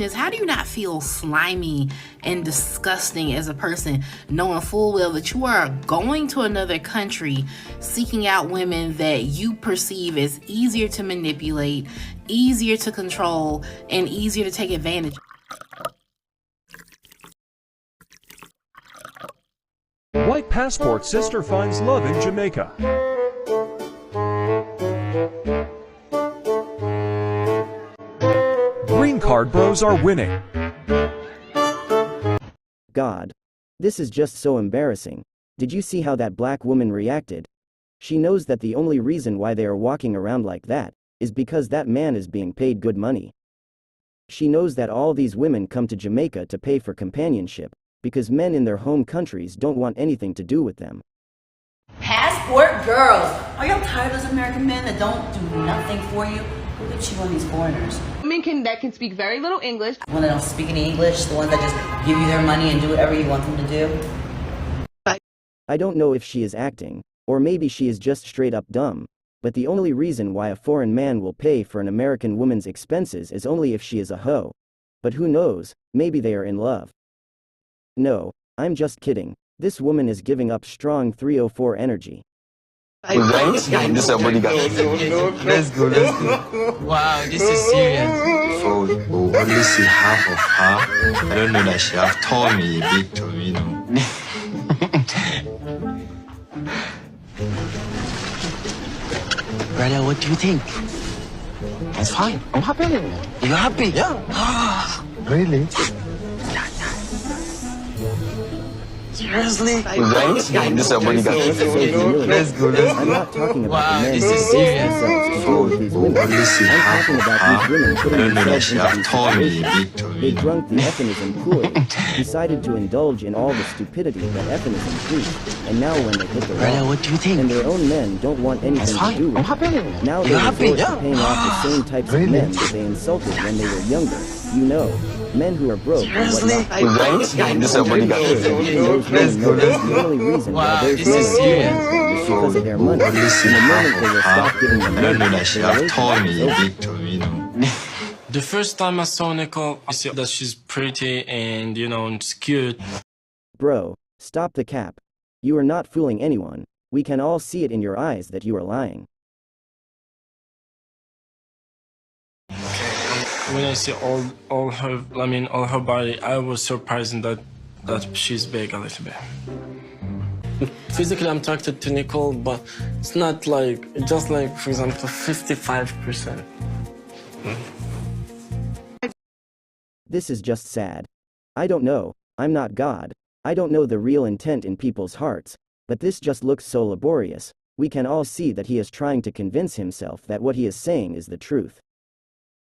question is, how do you not feel slimy and disgusting as a person, knowing full well that you are going to another country seeking out women that you perceive as easier to manipulate, easier to control, and easier to take advantage of? White passport sister finds love in Jamaica. Green card bros are winning. God. This is just so embarrassing. Did you see how that black woman reacted? She knows that the only reason why they are walking around like that is because that man is being paid good money. She knows that all these women come to Jamaica to pay for companionship, because men in their home countries don't want anything to do with them. Passport girls! Are y'all tired of those American men that don't do nothing for you? Who could cheat on these foreigners? Women that can speak very little English. The ones that don't speak any English, the ones that just give you their money and do whatever you want them to do. I don't know if she is acting, or maybe she is just straight up dumb, but the only reason why a foreign man will pay for an American woman's expenses is only if she is a hoe. But who knows, maybe they are in love. No, I'm just kidding. This woman is giving up strong 304 energy. This is a bodyguard. Let's go. Wow, this is serious. So we'll only see half of her. I don't know that she have told me a bit to me, you know. Brother, what do you think? It's fine. I'm happy. You're happy? Yeah. Really? Seriously? This is a bodyguard. Let's go. I'm not talking about Wow, the men this who is force serious. themselves to So deal with these women. only see I'm half talking of about these her. women I putting don't know that themselves she into have these told me a situations. bit to They me. drunk the Feminism Kool-Aid, decided to indulge in all the stupidity that Feminism preached, and now when they hit the Brother, wall, what do you think? and their own men don't want anything It's to fine. do with I'm it. happy. Now they You're happy? resort to paying off the same types of Really? men that they insulted when they were younger. You know, men who are broke and Seriously? whatnot. This is a bodyguard. Let's go. The only reason why Wow, those this men is are serious. doing them is because of their money. Only see And the half moment they will of stop her. giving them I don't know money, that she the have told relationship me is a over. bit to me, you know. The first time I saw Nicole, I see that she's pretty and, and cute. Bro, stop the cap. You are not fooling anyone. We can all see it in your eyes that you are lying. When I see all her body, I was surprised that she's big a little bit. Physically, I'm attracted to Nicole, but it's not just like, for example, 55%. This is just sad. I don't know, I'm not God. I don't know the real intent in people's hearts, but this just looks so laborious. We can all see that he is trying to convince himself that what he is saying is the truth.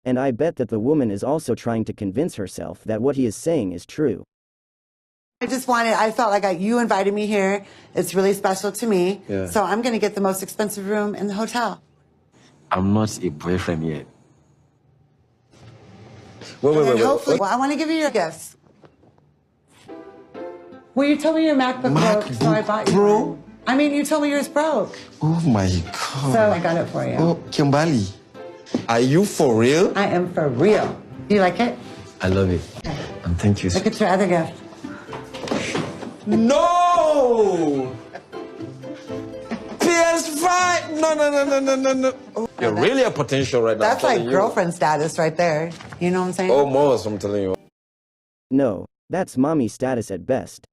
And I bet that the woman is also trying to convince herself that what he is saying is true. I felt like you invited me here. It's really special to me. Yeah. So I'm going to get the most expensive room in the hotel. I'm not a boyfriend yet. And hopefully, well, I want to give you your gifts. Well, you told me your MacBook broke, so I bought you Bro? one. I mean, you told me yours broke, Oh my God. so I got it for you. Oh, Kimberly. Are you for real? I am for real. Do you like it? I love it. And thank you. Look at your other gift. No! PS5! No. You're really a potential right now. That's I'm like telling you. girlfriend status right there. You know what I'm saying? Almost, I'm telling you. No, that's mommy status at best.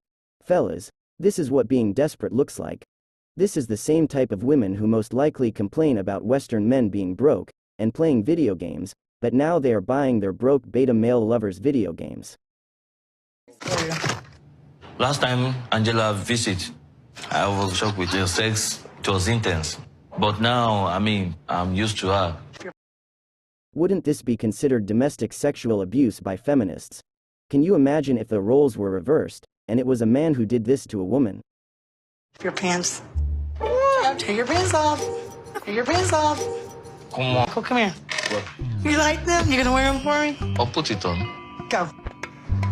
Fellas, this is what being desperate looks like. This is the same type of women who most likely complain about Western men being broke and playing video games, but now they are buying their broke beta male lovers video games. Last time Angela visited, I was shocked with her sex. It was intense. But now, I'm used to her. Wouldn't this be considered domestic sexual abuse by feminists? Can you imagine if the roles were reversed, and it was a man who did this to a woman? Your pants. Take your pants off. Take your pants off. Come on. Come here. You like them? You gonna wear them for me? I'll put it on. Go.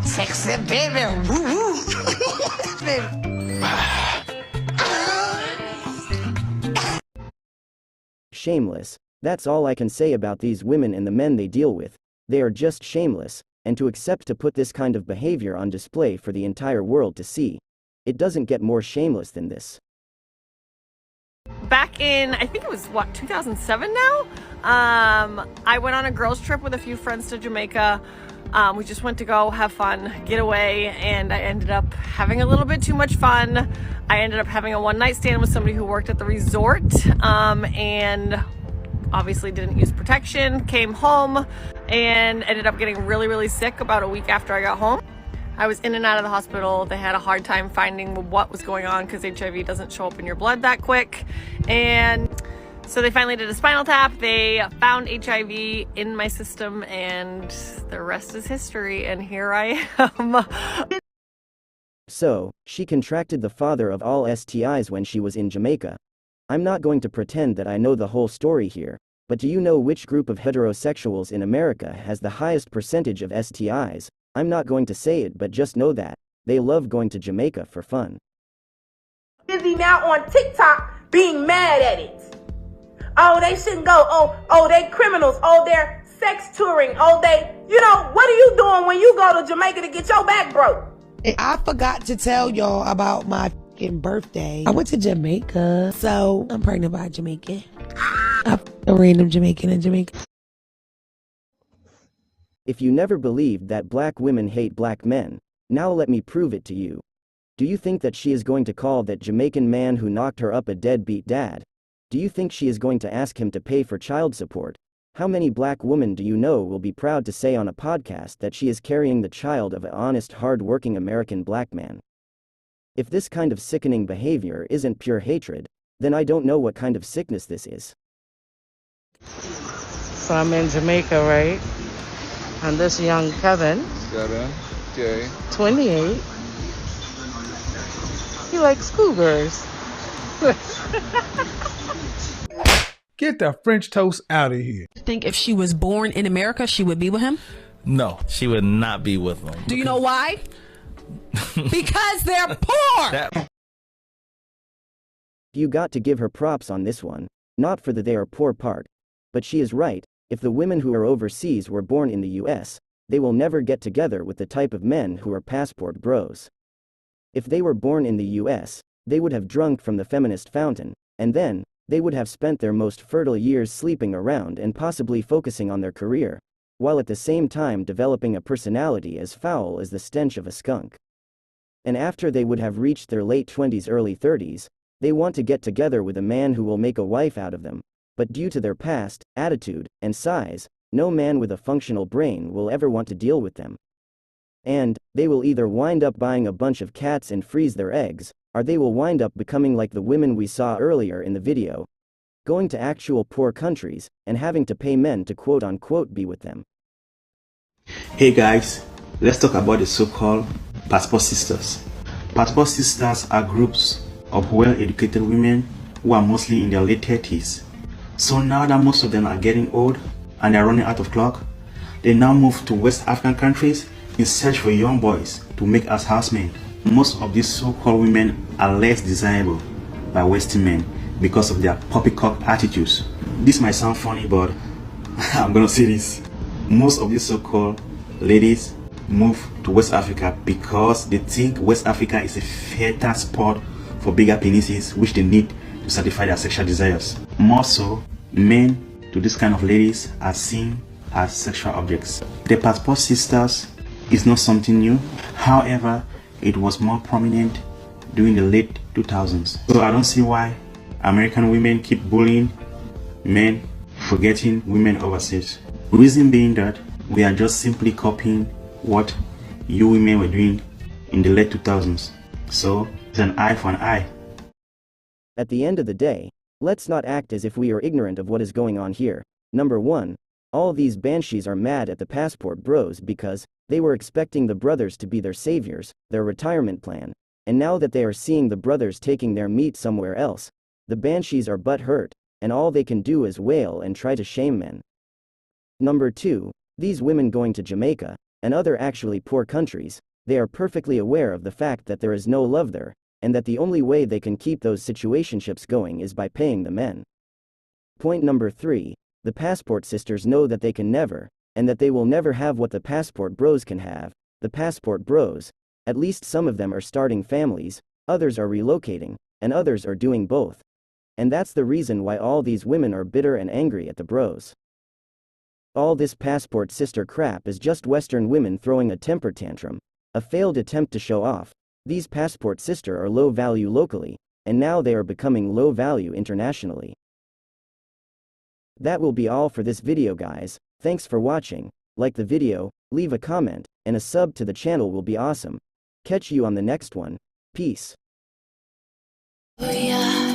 Sexy baby. Woo woo. Baby. Shameless. That's all I can say about these women and the men they deal with. They are just shameless. and to accept to put this kind of behavior on display for the entire world to see. It doesn't get more shameless than this. Back in, I think it was, 2007 now? I went on a girls' trip with a few friends to Jamaica. We just went to go have fun, get away, and I ended up having a little bit too much fun. I ended up having a one-night stand with somebody who worked at the resort, and obviously didn't use protection, came home, and ended up getting really, really sick about a week after I got home. I was in and out of the hospital. They had a hard time finding what was going on because HIV doesn't show up in your blood that quick. And so they finally did a spinal tap. They found HIV in my system, and the rest is history. And here I am. So, she contracted the father of all STIs when she was in Jamaica. I'm not going to pretend that I know the whole story here, but do you know which group of heterosexuals in America has the highest percentage of STIs? I'm not going to say it, but just know that they love going to Jamaica for fun. Busy now on TikTok being mad at it. Oh, they shouldn't go. Oh, they criminals. Oh, they're sex touring. Oh, what are you doing when you go to Jamaica to get your back broke? I forgot to tell y'all about my birthday. I went to Jamaica, so I'm pregnant by a Jamaican. I'm a random Jamaican in Jamaica. If you never believed that black women hate black men, now let me prove it to you. Do you think that she is going to call that Jamaican man who knocked her up a deadbeat dad? Do you think she is going to ask him to pay for child support? How many black women do you know will be proud to say on a podcast that she is carrying the child of an honest, hard-working American black man? If this kind of sickening behavior isn't pure hatred, then I don't know what kind of sickness this is. So I'm in Jamaica, right? And this young Kevin, okay, 28, he likes cougars. Get the French toast out of here. Think if she was born in America, she would be with him? No, she would not be with him. Do you know why? Because they're poor! You got to give her props on this one, not for the they are poor part. But she is right. If the women who are overseas were born in the US, they will never get together with the type of men who are passport bros. If they were born in the US, they would have drunk from the feminist fountain, and then, they would have spent their most fertile years sleeping around and possibly focusing on their career, while at the same time developing a personality as foul as the stench of a skunk. And after they would have reached their late 20s, early 30s, they want to get together with a man who will make a wife out of them. But due to their past, attitude, and size, no man with a functional brain will ever want to deal with them. And, they will either wind up buying a bunch of cats and freeze their eggs, or they will wind up becoming like the women we saw earlier in the video, going to actual poor countries, and having to pay men to quote-unquote be with them. Hey guys, let's talk about the so-called passport sisters. Passport sisters are groups of well-educated women who are mostly in their late 30s. So now that most of them are getting old and they're running out of clock, they now move to West African countries in search for young boys to make as housemen. Most of these so-called women are less desirable by Western men because of their poppycock attitudes. This might sound funny, but I'm gonna say this. Most of these so-called ladies move to West Africa because they think West Africa is a fertile spot for bigger penises which they need to satisfy their sexual desires. More so, men to this kind of ladies are seen as sexual objects. The passport sisters is not something new. However, it was more prominent during the late 2000s. So I don't see why American women keep bullying men for getting women overseas. Reason being that we are just simply copying what you women were doing in the late 2000s. So it's an eye for an eye. At the end of the day, let's not act as if we are ignorant of what is going on here. Number 1. All these banshees are mad at the passport bros because they were expecting the brothers to be their saviors, their retirement plan, and now that they are seeing the brothers taking their meat somewhere else, the banshees are butthurt, and all they can do is wail and try to shame men. Number 2. These women going to Jamaica, and other actually poor countries, they are perfectly aware of the fact that there is no love there, and that the only way they can keep those situationships going is by paying the men. Point number 3. The passport sisters know that they can never, and that they will never have what the passport bros can have. The passport bros, at least some of them are starting families, others are relocating, and others are doing both. And that's the reason why all these women are bitter and angry at the bros. All this passport sister crap is just Western women throwing a temper tantrum, a failed attempt to show off. These passport sister are low value locally, and now they are becoming low value internationally. That will be all for this video, guys. Thanks for watching. Like the video, leave a comment, and a sub to the channel will be awesome. Catch you on the next one. Peace. Oh yeah.